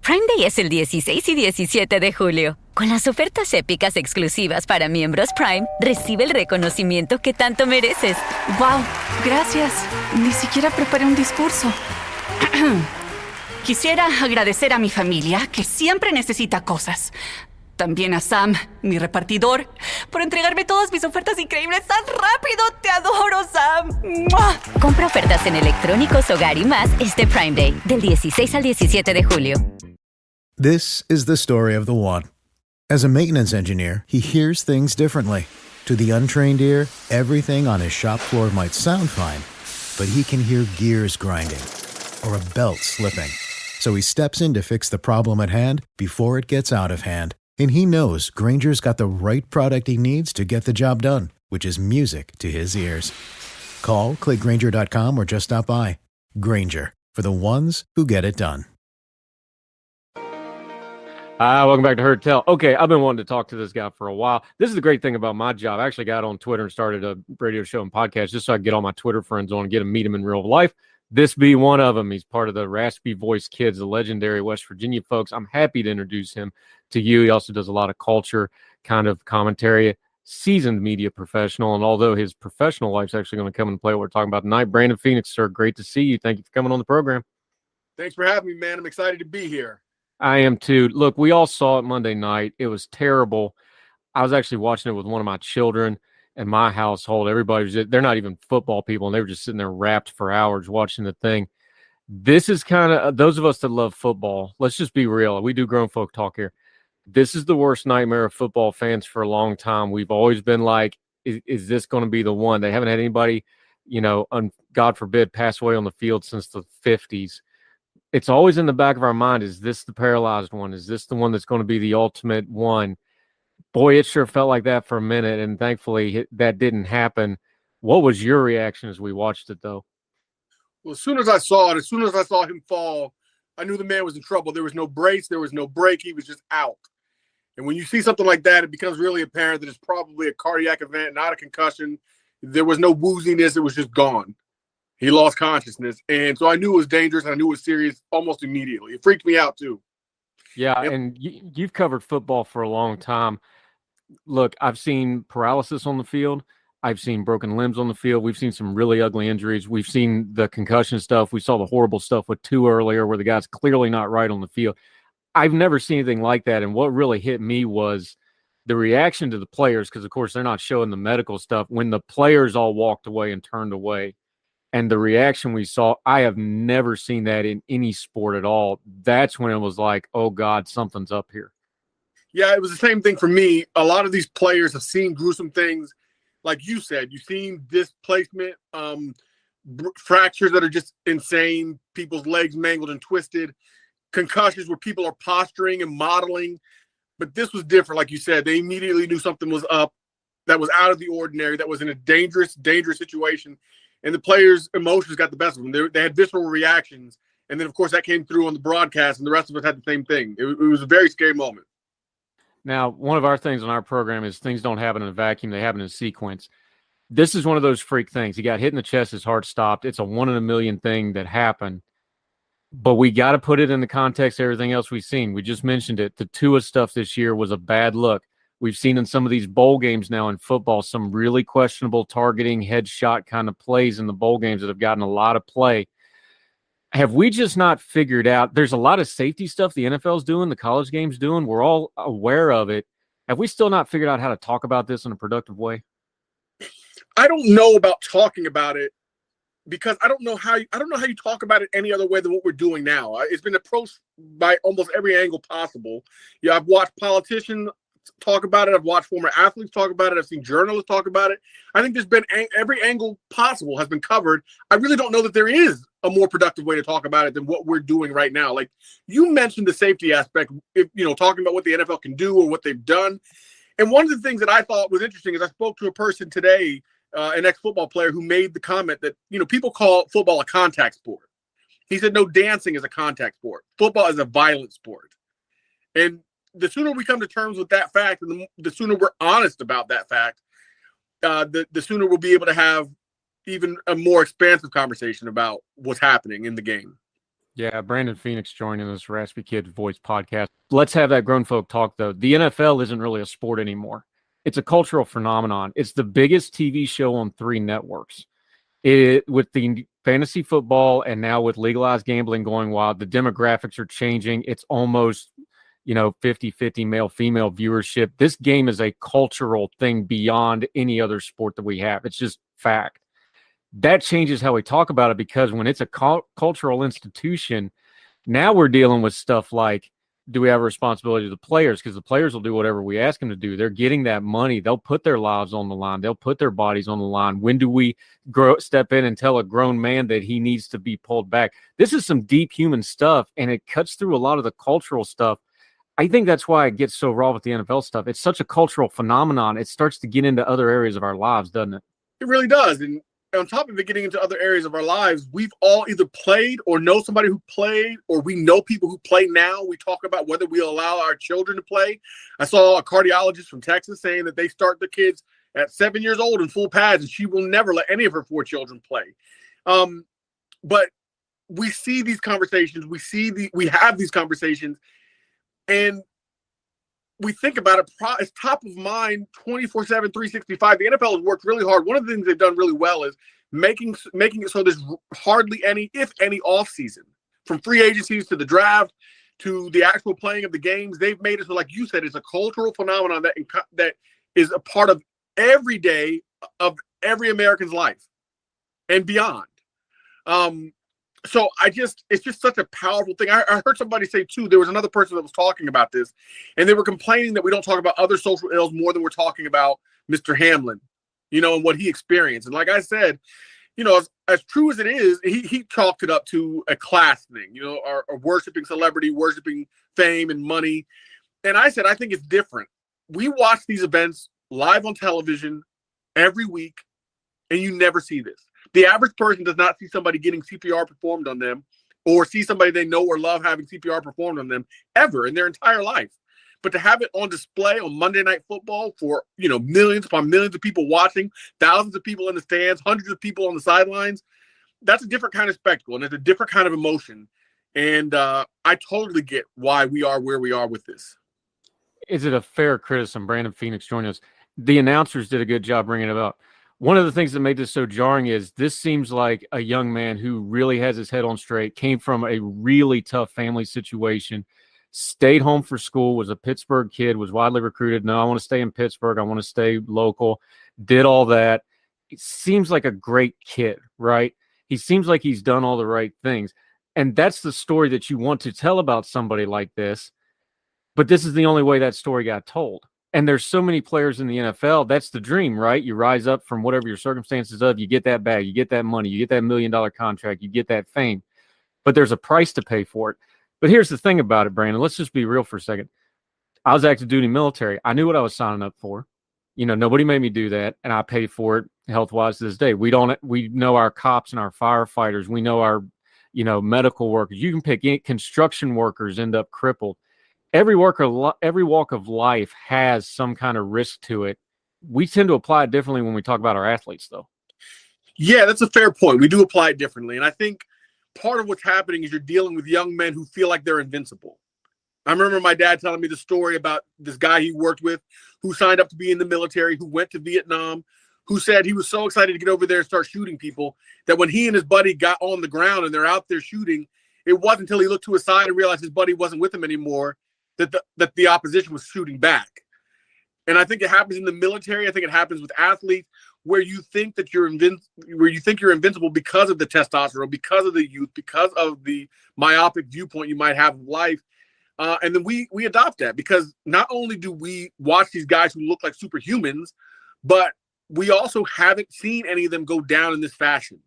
Prime Day es el 16 y 17 de julio. Con las ofertas épicas exclusivas para miembros Prime, recibe el reconocimiento que tanto mereces. ¡Wow! Gracias. Ni siquiera preparé un discurso. Quisiera agradecer a mi familia, que siempre necesita cosas. También a Sam, mi repartidor, por entregarme todas mis ofertas increíbles tan rápido. ¡Te adoro, Sam! ¡Mua! Compra ofertas en electrónicos, hogar y más este Prime Day, del 16 al 17 de julio. This is the story of the one. As a maintenance engineer, he hears things differently. To the untrained ear, everything on his shop floor might sound fine, but he can hear gears grinding or a belt slipping. So he steps in to fix the problem at hand before it gets out of hand. And he knows Grainger's got the right product he needs to get the job done, which is music to his ears. Call, click Grainger.com, or just stop by. Grainger, for the ones who get it done. Welcome back to Heard Tell. Okay, I've been wanting to talk to this guy for a while. This is the great thing about my job. I actually got on Twitter and started a radio show and podcast just so I could get all my Twitter friends on and get them, meet them in real life. This be one of them. He's part of the Raspy Voice Kids, the legendary West Virginia folks. I'm happy to introduce him to you. He also does a lot of culture kind of commentary, seasoned media professional. And although his professional life's actually going to come and play what we're talking about tonight, Brandon Phoenix, sir, great to see you. Thank you for coming on the program. Thanks for having me, man. I'm excited to be here. I am too. Look, we all saw it Monday night. It was terrible. I was actually watching it with one of my children in my household. Everybody was they're not even football people, and they were just sitting there wrapped for hours watching the thing. This is kind of those of us that love football. Let's just be real. We do grown folk talk here. This is the worst nightmare of football fans for a long time. We've always been like, is this going to be the one? They haven't had anybody, God forbid, pass away on the field since the 50s. It's always in the back of our mind, is this the paralyzed one? Is this the one that's going to be the ultimate one? Boy, it sure felt like that for a minute, and thankfully that didn't happen. What was your reaction as we watched it, though? Well, as soon as I saw him fall, I knew the man was in trouble. There was no brace. There was no break. He was just out. And when you see something like that, it becomes really apparent that it's probably a cardiac event, not a concussion. There was no wooziness. It was just gone. He lost consciousness. And so I knew it was dangerous. I knew it was serious almost immediately. It freaked me out, too. Yeah, yep. And you've covered football for a long time. Look, I've seen paralysis on the field. I've seen broken limbs on the field. We've seen some really ugly injuries. We've seen the concussion stuff. We saw the horrible stuff with Tua earlier where the guy's clearly not right on the field. I've never seen anything like that. And what really hit me was the reaction to the players, because, of course, they're not showing the medical stuff. When the players all walked away and turned away, and the reaction we saw, I have never seen that in any sport at all. That's when it was like, oh, God, something's up here. Yeah, it was the same thing for me. A lot of these players have seen gruesome things. Like you said, you've seen displacement, fractures that are just insane, people's legs mangled and twisted, concussions where people are posturing and modeling. But this was different. Like you said, they immediately knew something was up, that was out of the ordinary, that was in a dangerous situation. And the players' emotions got the best of them. They had visceral reactions. And then, of course, that came through on the broadcast, and the rest of us had the same thing. It was a very scary moment. Now, one of our things on our program is things don't happen in a vacuum. They happen in sequence. This is one of those freak things. He got hit in the chest. His heart stopped. It's a 1 in a million thing that happened. But we got to put it in the context of everything else we've seen. We just mentioned it. The Tua stuff this year was a bad look. We've seen in some of these bowl games now in football some really questionable targeting, headshot kind of plays in the bowl games that have gotten a lot of play. Have we just not figured out? There's a lot of safety stuff the NFL's doing, the college game's doing. We're all aware of it. Have we still not figured out how to talk about this in a productive way? I don't know about talking about it because I don't know how you talk about it any other way than what we're doing now. It's been approached by almost every angle possible. Yeah, I've watched politicians talk about it. I've watched former athletes talk about it. I've seen journalists talk about it. I think there's been every angle possible has been covered. I really don't know that there is a more productive way to talk about it than what we're doing right now. Like you mentioned the safety aspect, talking about what the NFL can do or what they've done. And one of the things that I thought was interesting is I spoke to a person today, an ex-football player who made the comment that, people call football a contact sport. He said, no, dancing is a contact sport. Football is a violent sport. And the sooner we come to terms with that fact, and the sooner we're honest about that fact, the sooner we'll be able to have even a more expansive conversation about what's happening in the game. Yeah, Brandon Phoenix joining us, Raspy Kid Voice podcast. Let's have that grown folk talk, though. The NFL isn't really a sport anymore. It's a cultural phenomenon. It's the biggest TV show on 3 networks. With the fantasy football and now with legalized gambling going wild, the demographics are changing. It's almost, 50-50 male-female viewership. This game is a cultural thing beyond any other sport that we have. It's just fact. That changes how we talk about it, because when it's a cultural institution, now we're dealing with stuff like, do we have a responsibility to the players? Because the players will do whatever we ask them to do. They're getting that money. They'll put their lives on the line. They'll put their bodies on the line. When do we step in and tell a grown man that he needs to be pulled back? This is some deep human stuff, and it cuts through a lot of the cultural stuff. I think that's why it gets so raw with the NFL stuff. It's such a cultural phenomenon. It starts to get into other areas of our lives, doesn't it? It really does. And on top of it, getting into other areas of our lives, we've all either played or know somebody who played, or we know people who play now. We talk about whether we allow our children to play. I saw a cardiologist from Texas saying that they start the kids at 7 years old in full pads, and she will never let any of her 4 children play. But we see these conversations. We have these conversations, and we think about it, it's top of mind 24/7, 365. The NFL has worked really hard. One of the things they've done really well is making it so there's hardly any, if any, off season. From free agencies to the draft to the actual playing of the games, they've made it so, like you said, it's a cultural phenomenon that is a part of every day of every American's life and beyond. So it's just such a powerful thing. I heard somebody say too, there was another person that was talking about this, and they were complaining that we don't talk about other social ills more than we're talking about Mr. Hamlin, and what he experienced. And like I said, as true as it is, he chalked it up to a class thing, or worshiping celebrity, worshiping fame and money. And I said, I think it's different. We watch these events live on television every week, and you never see this. The average person does not see somebody getting CPR performed on them, or see somebody they know or love having CPR performed on them ever in their entire life. But to have it on display on Monday Night Football for, millions upon millions of people watching, thousands of people in the stands, hundreds of people on the sidelines, that's a different kind of spectacle, and it's a different kind of emotion. And I totally get why we are where we are with this. Is it a fair criticism? Brandon Phoenix joined us. The announcers did a good job bringing it up. One of the things that made this so jarring is this seems like a young man who really has his head on straight, came from a really tough family situation, stayed home for school, was a Pittsburgh kid, was widely recruited. No, I want to stay in Pittsburgh. I want to stay local. Did all that. It seems like a great kid, right? He seems like he's done all the right things. And that's the story that you want to tell about somebody like this. But this is the only way that story got told. And there's so many players in the NFL. That's the dream, right? You rise up from whatever your circumstances of, you get that bag, you get that money, you get that $1 million contract, you get that fame. But there's a price to pay for it. But here's the thing about it, Brandon. Let's just be real for a second. I was active duty military. I knew what I was signing up for. Nobody made me do that, and I pay for it health-wise to this day. We know our cops and our firefighters. We know our, medical workers. You can pick construction workers end up crippled. Every walk of life has some kind of risk to it. We tend to apply it differently when we talk about our athletes, though. Yeah, that's a fair point. We do apply it differently. And I think part of what's happening is you're dealing with young men who feel like they're invincible. I remember my dad telling me the story about this guy he worked with who signed up to be in the military, who went to Vietnam, who said he was so excited to get over there and start shooting people that when he and his buddy got on the ground and they're out there shooting, it wasn't until he looked to his side and realized his buddy wasn't with him anymore that the opposition was shooting back. And I think it happens in the military. I think it happens with athletes where you think that you're invincible because of the testosterone, because of the youth, because of the myopic viewpoint you might have of life. And then we adopt that because not only do we watch these guys who look like superhumans, but we also haven't seen any of them go down in this fashion.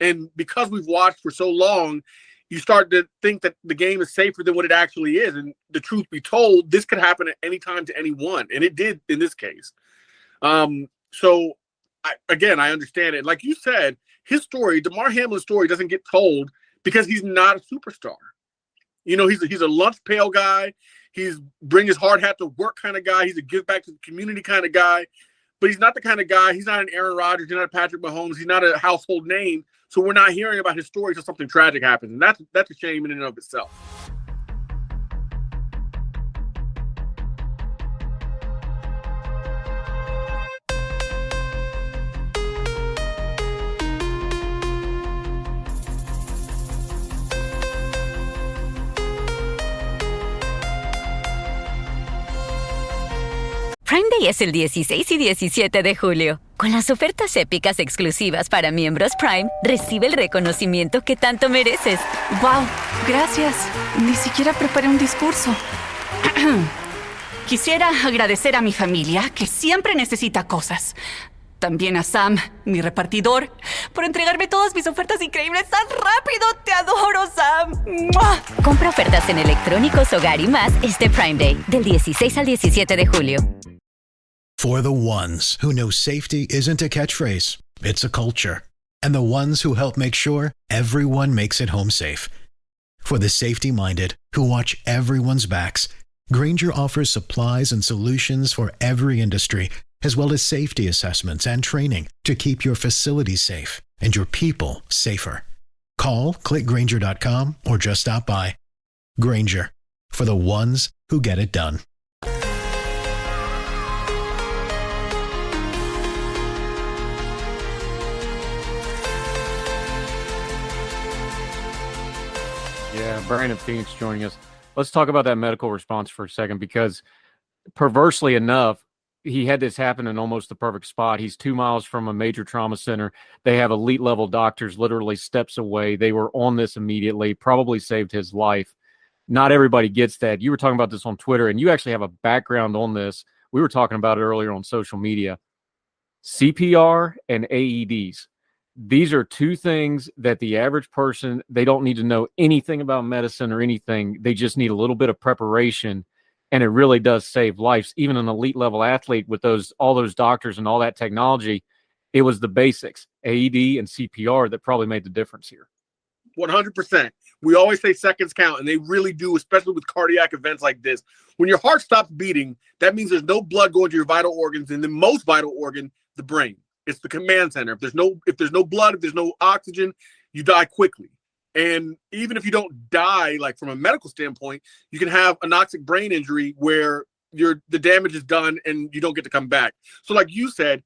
And because we've watched for so long, you start to think that the game is safer than what it actually is. And the truth be told, this could happen at any time to anyone. And it did in this case. So, I understand it. Like you said, his story, Damar Hamlin's story, doesn't get told because he's not a superstar. He's a lunch pail guy. He's bring his hard hat to work kind of guy. He's a give back to the community kind of guy. but he's not the kind of guy. He's not an Aaron Rodgers. He's not a Patrick Mahomes. He's not a household name. So we're not hearing about his story until something tragic happens, and that's a shame in and of itself. Prime Day es el 16 y 17 de julio. Con las ofertas épicas exclusivas para miembros Prime, recibe el reconocimiento que tanto mereces. Wow, gracias. Ni siquiera preparé un discurso. Quisiera agradecer a mi familia, que siempre necesita cosas. También a Sam, mi repartidor, por entregarme todas mis ofertas increíbles tan rápido. Te adoro, Sam. ¡Mua! Compra ofertas en electrónicos, hogar y más este Prime Day, del 16 al 17 de julio. For the ones who know safety isn't a catchphrase, it's a culture. And the ones who help make sure everyone makes it home safe. For the safety-minded who watch everyone's backs, Grainger offers supplies and solutions for every industry, as well as safety assessments and training to keep your facilities safe and your people safer. Call, click Grainger.com, or just stop by. Grainger, for the ones who get it done. Yeah, Brandon Phoenix joining us. Let's talk about that medical response for a second, because perversely enough, he had this happen in almost the perfect spot. He's 2 miles from a major trauma center. They have elite level doctors literally steps away. They were on this immediately, probably saved his life. Not everybody gets that. You were talking about this on Twitter, and you actually have a background on this. We were talking about it earlier on social media. CPR and AEDs. These are two things that the average person, they don't need to know anything about medicine or anything. They just need a little bit of preparation, and it really does save lives. Even an elite level athlete with all those doctors and all that technology, it was the basics, AED and CPR, that probably made the difference here. 100%. We always say seconds count, and they really do, especially with cardiac events like this. When your heart stops beating, that means there's no blood going to your vital organs, and the most vital organ, the brain. It's the command center. If there's no blood, if there's no oxygen, you die quickly. And even if you don't die, like from a medical standpoint, you can have anoxic brain injury where the damage is done and you don't get to come back. So like you said,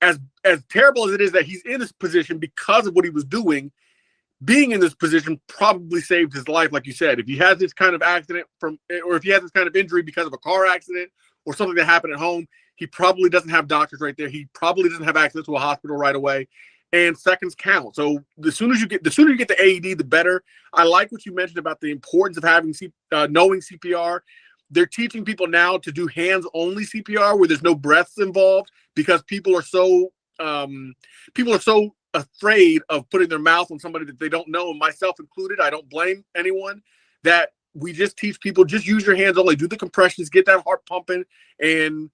as terrible as it is that he's in this position because of what he was doing, being in this position probably saved his life. Like you said, if he has this kind of accident or if he has this kind of injury because of a car accident or something that happened at home, he probably doesn't have doctors right there. He probably doesn't have access to a hospital right away. And seconds count. So the sooner you get the AED, the better. I like what you mentioned about the importance of having knowing CPR. They're teaching people now to do hands-only CPR where there's no breaths involved, because people are so afraid of putting their mouth on somebody that they don't know, and myself included. I don't blame anyone. That we just teach people, just use your hands only, do the compressions, get that heart pumping, and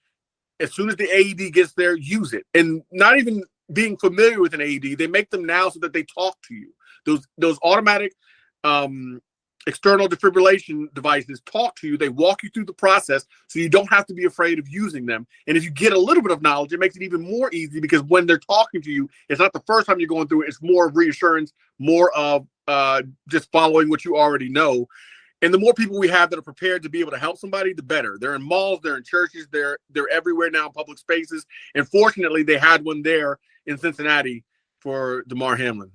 as soon as the AED gets there, use it. And not even being familiar with an AED, they make them now so that they talk to you. Those automatic external defibrillation devices talk to you. They walk you through the process so you don't have to be afraid of using them. And if you get a little bit of knowledge, it makes it even more easy, because when they're talking to you, it's not the first time you're going through it. It's more of reassurance, more of just following what you already know. And the more people we have that are prepared to be able to help somebody, the better. They're in malls, they're in churches, they're everywhere now in public spaces. And fortunately, they had one there in Cincinnati for Damar Hamlin.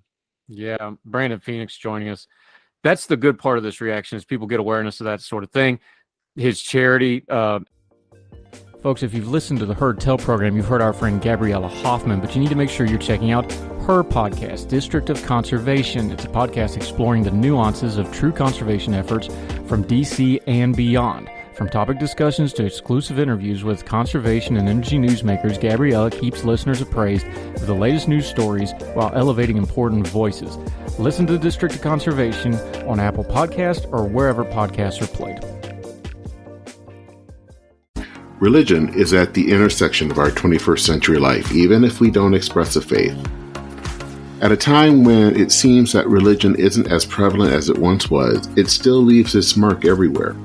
Yeah, Brandon Phoenix joining us. That's the good part of this reaction, is people get awareness of that sort of thing. His charity. Folks, if you've listened to the Heard Tell program, you've heard our friend Gabriella Hoffman, but you need to make sure you're checking out her podcast, District of Conservation. It's a podcast exploring the nuances of true conservation efforts from D.C. and beyond. From topic discussions to exclusive interviews with conservation and energy newsmakers, Gabriella keeps listeners appraised of the latest news stories while elevating important voices. Listen to District of Conservation on Apple Podcasts or wherever podcasts are played. Religion is at the intersection of our 21st century life, even if we don't express a faith. At a time when it seems that religion isn't as prevalent as it once was, it still leaves its mark everywhere.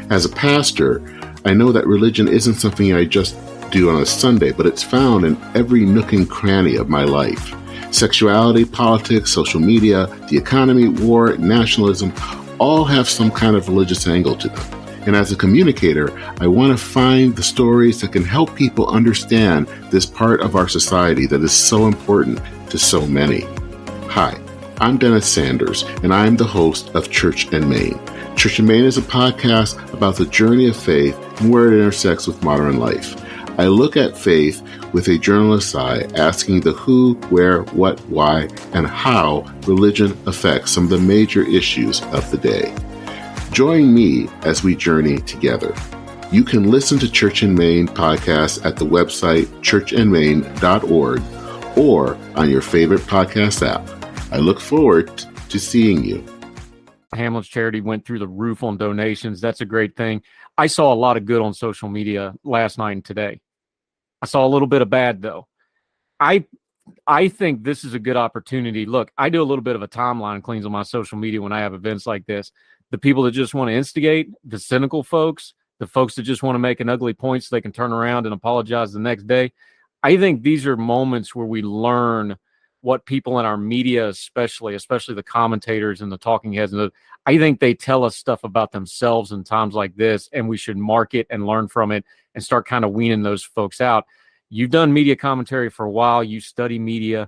As a pastor, I know that religion isn't something I just do on a Sunday, but it's found in every nook and cranny of my life. Sexuality, politics, social media, the economy, war, nationalism, all have some kind of religious angle to them. And as a communicator, I want to find the stories that can help people understand this part of our society that is so important to so many. Hi, I'm Dennis Sanders, and I'm the host of Church and Main. Church and Main is a podcast about the journey of faith and where it intersects with modern life. I look at faith with a journalist's eye, asking the who, where, what, why, and how religion affects some of the major issues of the day. Join me as we journey together. You can listen to Church and Main podcasts at the website churchandmain.org or on your favorite podcast app. I look forward to seeing you. Hamlin's charity went through the roof on donations. That's a great thing. I saw a lot of good on social media last night and today. I saw a little bit of bad, though. I think this is a good opportunity. Look, I do a little bit of a timeline cleans on my social media when I have events like this. The people that just want to instigate, the cynical folks, the folks that just want to make an ugly point so they can turn around and apologize the next day. I think these are moments where we learn what people in our media, especially the commentators and the talking heads, I think they tell us stuff about themselves in times like this, and we should mark it and learn from it and start kind of weaning those folks out. You've done media commentary for a while. You study media.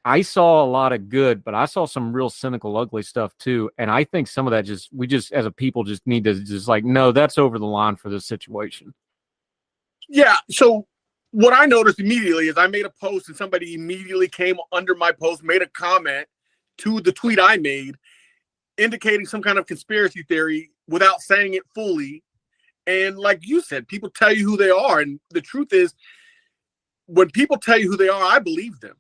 I saw a lot of good, but I saw some real cynical, ugly stuff too. And I think some of that we as a people just need to no, that's over the line for this situation. Yeah. So what I noticed immediately is I made a post and somebody immediately came under my post, made a comment to the tweet I made, indicating some kind of conspiracy theory without saying it fully. And like you said, people tell you who they are. And the truth is, when people tell you who they are, I believe them.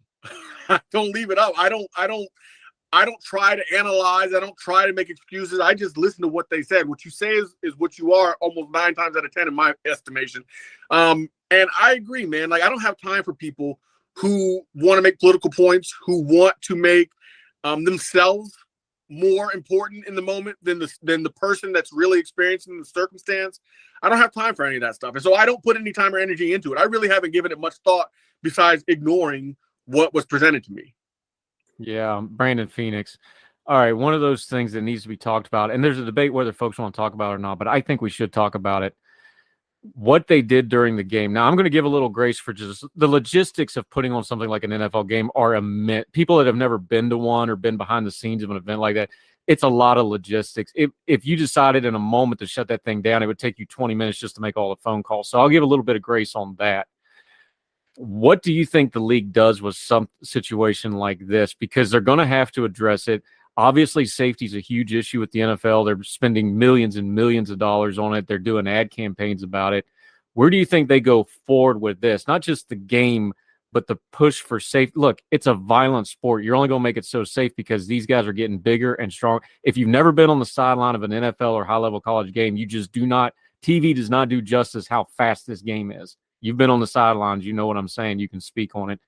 I don't leave it up. I don't try to analyze. I don't try to make excuses. I just listen to what they said. What you say is what you are almost 9 times out of 10 in my estimation. And I agree, man. Like, I don't have time for people who want to make political points, who want to make themselves more important in the moment than the person that's really experiencing the circumstance. I don't have time for any of that stuff. And so I don't put any time or energy into it. I really haven't given it much thought besides ignoring what was presented to me. Yeah, Brandon Phoenix. All right, one of those things that needs to be talked about, and there's a debate whether folks want to talk about it or not, but I think we should talk about it. What they did during the game. Now, I'm going to give a little grace for just the logistics of putting on something like an NFL game are immense. People that have never been to one or been behind the scenes of an event like that, it's a lot of logistics. If you decided in a moment to shut that thing down, it would take you 20 minutes just to make all the phone calls. So I'll give a little bit of grace on that. What do you think the league does with some situation like this? Because they're going to have to address it. Obviously, safety is a huge issue with the NFL. They're spending millions and millions of dollars on it. They're doing ad campaigns about it. Where do you think they go forward with this? Not just the game, but the push for safety. Look, it's a violent sport. You're only going to make it so safe because these guys are getting bigger and strong. If you've never been on the sideline of an NFL or high-level college game, you just do not – TV does not do justice how fast this game is. You've been on the sidelines. You know what I'm saying. You can speak on it.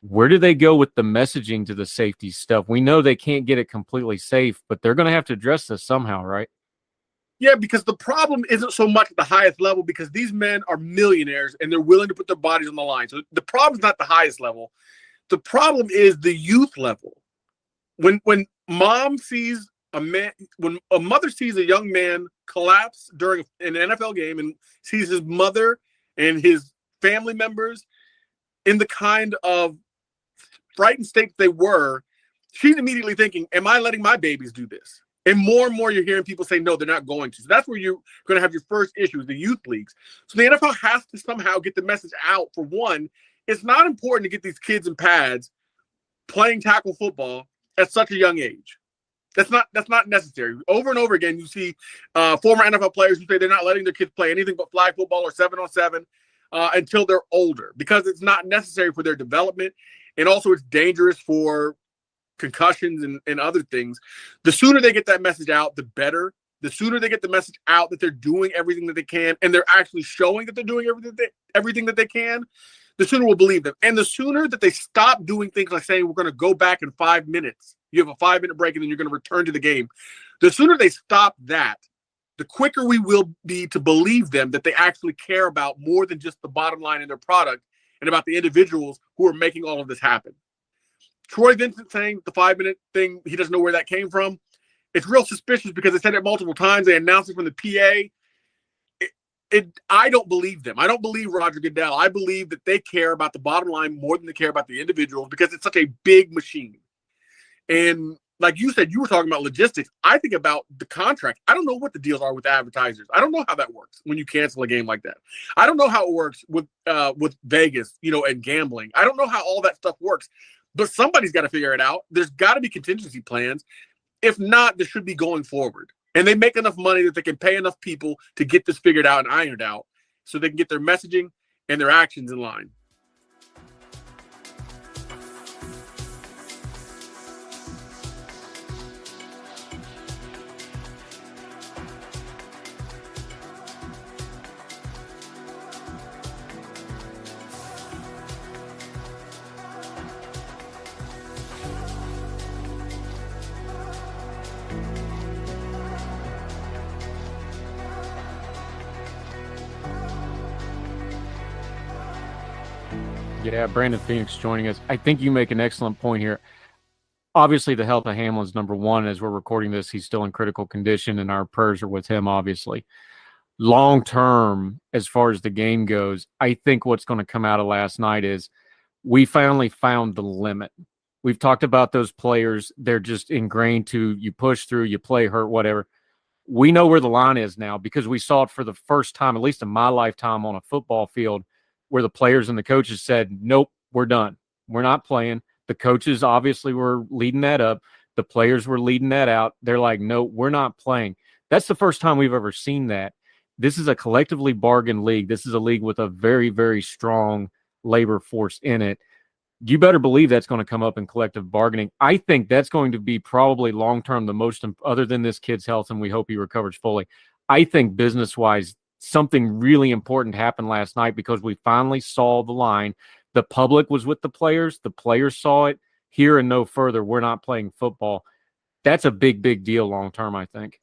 Where do they go with the messaging to the safety stuff? We know they can't get it completely safe, but they're going to have to address this somehow, right? Yeah, because the problem isn't so much at the highest level because these men are millionaires and they're willing to put their bodies on the line. So the problem is not the highest level. The problem is the youth level. When mom sees a man, when a mother sees a young man collapse during an NFL game and sees his mother and his family members in the kind of frightened state they were, she's immediately thinking, am I letting my babies do this? And more you're hearing people say, no, they're not going to. So that's where you're going to have your first issue with the youth leagues. So the NFL has to somehow get the message out. For one, it's not important to get these kids in pads playing tackle football at such a young age. That's not necessary. Over and over again, you see former NFL players who say they're not letting their kids play anything but flag football or 7-on-7 until they're older because it's not necessary for their development. And also it's dangerous for concussions and other things. The sooner they get that message out, the better. The sooner they get the message out that they're doing everything that they can and they're actually showing that they're doing everything that they can, the sooner we'll believe them. And the sooner that they stop doing things like saying we're going to go back in 5 minutes. You have a 5-minute break and then you're going to return to the game. The sooner they stop that, the quicker we will be to believe them that they actually care about more than just the bottom line in their product and about the individuals who are making all of this happen. Troy Vincent saying the 5-minute thing, he doesn't know where that came from. It's real suspicious because they said it multiple times. They announced it from the PA. I don't believe them. I don't believe Roger Goodell. I believe that they care about the bottom line more than they care about the individuals because it's such a big machine. And like you said, you were talking about logistics. I think about the contract. I don't know what the deals are with advertisers. I don't know how that works when you cancel a game like that. I don't know how it works with Vegas, and gambling. I don't know how all that stuff works, but somebody's got to figure it out. There's got to be contingency plans. If not, this should be going forward. And they make enough money that they can pay enough people to get this figured out and ironed out so they can get their messaging and their actions in line. Yeah, Brandon Phoenix joining us. I think you make an excellent point here. Obviously, the health of Hamlin's number one. As we're recording this, he's still in critical condition, and our prayers are with him, obviously. Long term, as far as the game goes, I think what's going to come out of last night is we finally found the limit. We've talked about those players. They're just ingrained to you push through, you play hurt, whatever. We know where the line is now because we saw it for the first time, at least in my lifetime, on a football field, where the players and the coaches said, nope, we're done. We're not playing. The coaches obviously were leading that up. The players were leading that out. They're like, no, we're not playing. That's the first time we've ever seen that. This is a collectively bargained league. This is a league with a very, very strong labor force in it. You better believe that's going to come up in collective bargaining. I think that's going to be probably long-term the most, other than this kid's health, and we hope he recovers fully. I think business-wise, something really important happened last night because we finally saw the line. The public was with the players. The players saw it. Here and no further, we're not playing football. That's a big, big deal long-term, I think.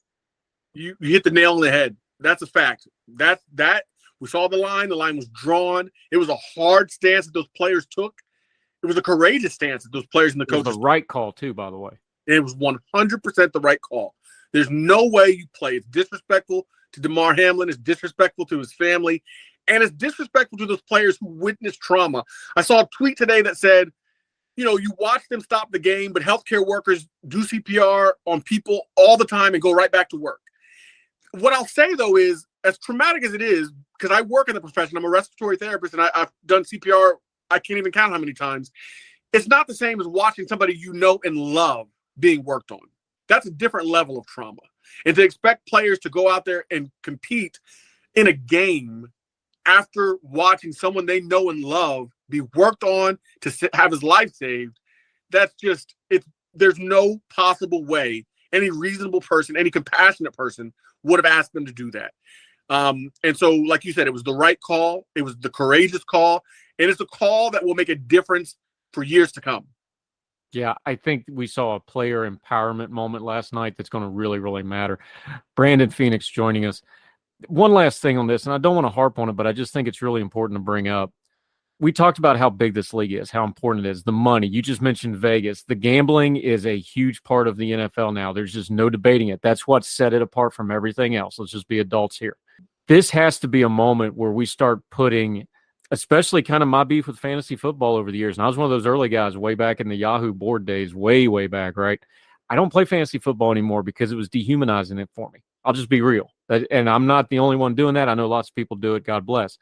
You hit the nail on the head. That's a fact. That we saw the line. The line was drawn. It was a hard stance that those players took. It was a courageous stance that those players and the coaches took. It was the right call, too, by the way. And it was 100% the right call. There's no way you play. It's disrespectful to Damar Hamlin. It's disrespectful to his family. And it's disrespectful to those players who witnessed trauma. I saw a tweet today that said, you watch them stop the game, but healthcare workers do CPR on people all the time and go right back to work. What I'll say, though, is as traumatic as it is, because I work in the profession, I'm a respiratory therapist, and I've done CPR, I can't even count how many times. It's not the same as watching somebody you know and love being worked on. That's a different level of trauma. And to expect players to go out there and compete in a game after watching someone they know and love be worked on to have his life saved, that's just, there's no possible way any reasonable person, any compassionate person would have asked them to do that. And so, like you said, it was the right call. It was the courageous call. And it's a call that will make a difference for years to come. Yeah, I think we saw a player empowerment moment last night that's going to really, really matter. Brandon Phoenix joining us. One last thing on this, and I don't want to harp on it, but I just think it's really important to bring up. We talked about how big this league is, how important it is, the money. You just mentioned Vegas. The gambling is a huge part of the NFL now. There's just no debating it. That's what set it apart from everything else. Let's just be adults here. This has to be a moment where we start putting, especially kind of my beef with fantasy football over the years. And I was one of those early guys way back in the Yahoo board days, way, way back, right? I don't play fantasy football anymore because it was dehumanizing it for me. I'll just be real. And I'm not the only one doing that. I know lots of people do it. God bless.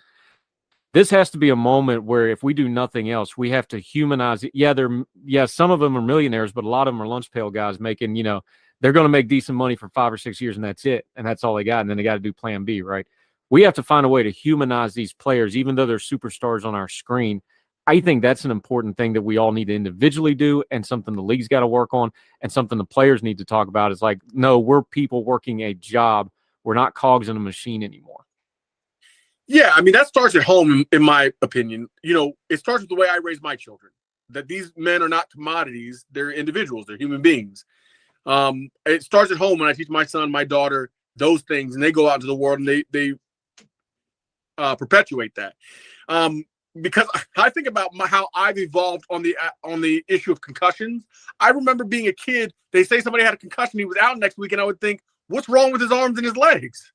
This has to be a moment where if we do nothing else, we have to humanize it. Yeah, some of them are millionaires, but a lot of them are lunch pail guys making, they're going to make decent money for 5 or 6 years and that's it. And that's all they got. And then they got to do plan B, right? We have to find a way to humanize these players, even though they're superstars on our screen. I think that's an important thing that we all need to individually do and something the league's got to work on and something the players need to talk about is like, no, we're people working a job. We're not cogs in a machine anymore. Yeah, I mean, that starts at home, in my opinion. It starts with the way I raise my children, that these men are not commodities. They're individuals. They're human beings. It starts at home when I teach my son, my daughter, those things, and they go out into the world and they perpetuate that. Because I think about how I've evolved on the issue of concussions. I remember being a kid, they say somebody had a concussion, he was out next week, and I would think, what's wrong with his arms and his legs?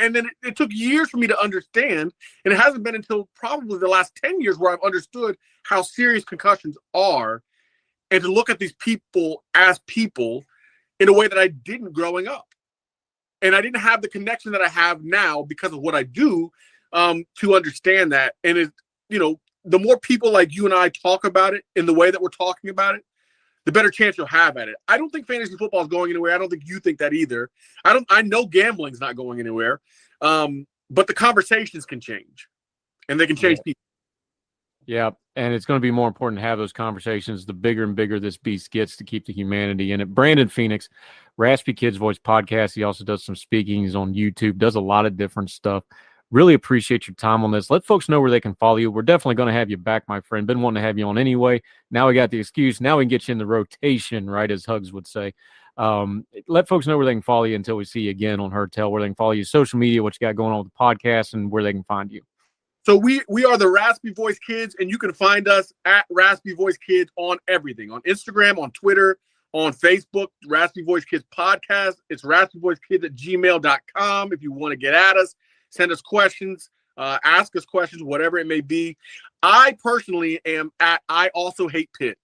And then it took years for me to understand, and it hasn't been until probably the last 10 years where I've understood how serious concussions are, and to look at these people as people in a way that I didn't growing up. And I didn't have the connection that I have now because of what I do, to understand that. And the more people like you and I talk about it in the way that we're talking about it, the better chance you'll have at it. I don't think fantasy football is going anywhere. I don't think you think that either. I know gambling's not going anywhere. But the conversations can change, and they can change people. Yeah, and it's going to be more important to have those conversations the bigger and bigger this beast gets, to keep the humanity in it. Brandon Phoenix, Raspy Kids Voice podcast. He also does some speaking. He's on YouTube, does a lot of different stuff. Really appreciate your time on this. Let folks know where they can follow you. We're definitely going to have you back, my friend. Been wanting to have you on anyway. Now we got the excuse. Now we can get you in the rotation, right, as Hugs would say. Let folks know where they can follow you until we see you again on Heard Tell, where they can follow you, social media, what you got going on with the podcast, and where they can find you. So we are the Raspy Voice Kids, and you can find us at Raspy Voice Kids on everything, on Instagram, on Twitter, on Facebook, Raspy Voice Kids Podcast. It's raspyvoicekids@gmail.com if you want to get at us. Send us questions, ask us questions, whatever it may be. I personally am at I Also Hate Pitt.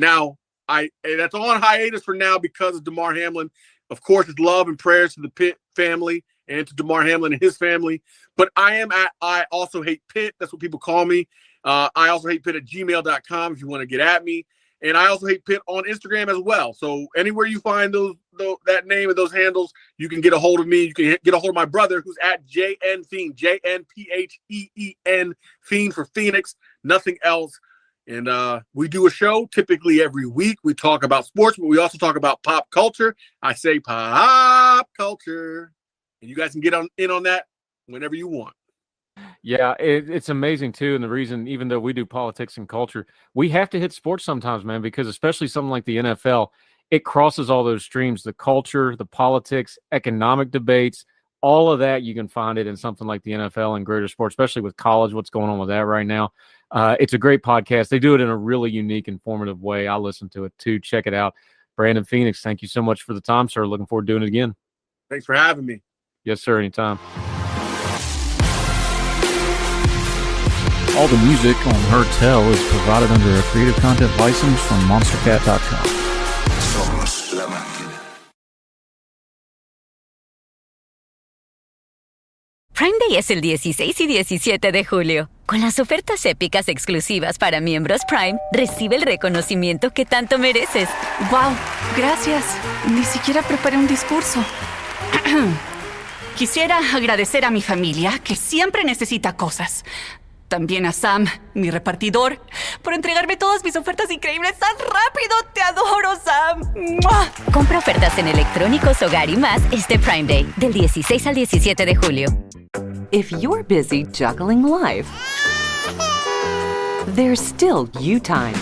Now, that's on hiatus for now because of Damar Hamlin. Of course, it's love and prayers to the Pitt family and to Damar Hamlin and his family. But I am at I Also Hate Pitt. That's what people call me. I Also Hate Pitt @gmail.com if you want to get at me. And I Also Hate Pitt on Instagram as well. So anywhere you find that name and those handles, you can get a hold of me. You can get a hold of my brother, who's at JNPheen, JNPHEEN, Fiend for Phoenix, nothing else. And we do a show typically every week. We talk about sports, but we also talk about pop culture. I say pop culture. And you guys can get in on that whenever you want. Yeah, it's amazing, too. And the reason, even though we do politics and culture, we have to hit sports sometimes, man, because especially something like the NFL, it crosses all those streams, the culture, the politics, economic debates, all of that. You can find it in something like the NFL and greater sports, especially with college, what's going on with that right now. It's a great podcast. They do it in a really unique, informative way. I listen to it, too. Check it out. Brandon Phoenix, thank you so much for the time, sir. Looking forward to doing it again. Thanks for having me. Yes, sir. Anytime. All the music on Heard Tell is provided under a Creative Content license from monstercat.com. Somos la máquina. Prime Day es el 16 y 17 de julio. Con las ofertas épicas exclusivas para miembros Prime, recibe el reconocimiento que tanto mereces. Wow, gracias. Ni siquiera preparé un discurso. Quisiera agradecer a mi familia, que siempre necesita cosas. También a Sam, mi repartidor, por entregarme todas mis ofertas increíbles tan rápido. ¡Te adoro, Sam! ¡Mua! Compra ofertas en electrónicos, hogar y más este Prime Day, del 16 al 17 de julio. If you're busy juggling life, there's still you time.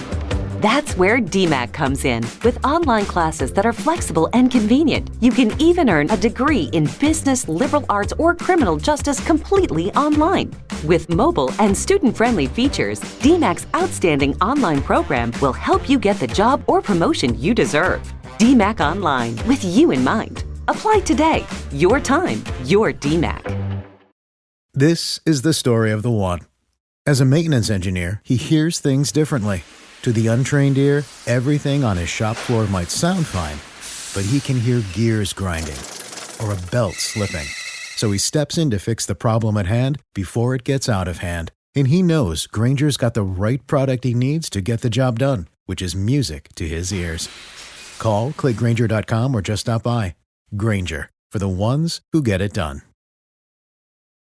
That's where DMAC comes in. With online classes that are flexible and convenient, you can even earn a degree in business, liberal arts, or criminal justice completely online. With mobile and student-friendly features, DMAC's outstanding online program will help you get the job or promotion you deserve. DMAC Online, with you in mind. Apply today. Your time, your DMAC. This is the story of the one. As a maintenance engineer, he hears things differently. To the untrained ear, everything on his shop floor might sound fine, but he can hear gears grinding or a belt slipping. So he steps in to fix the problem at hand before it gets out of hand. And he knows Grainger's got the right product he needs to get the job done, which is music to his ears. Call, click Grainger.com, or just stop by. Grainger, for the ones who get it done.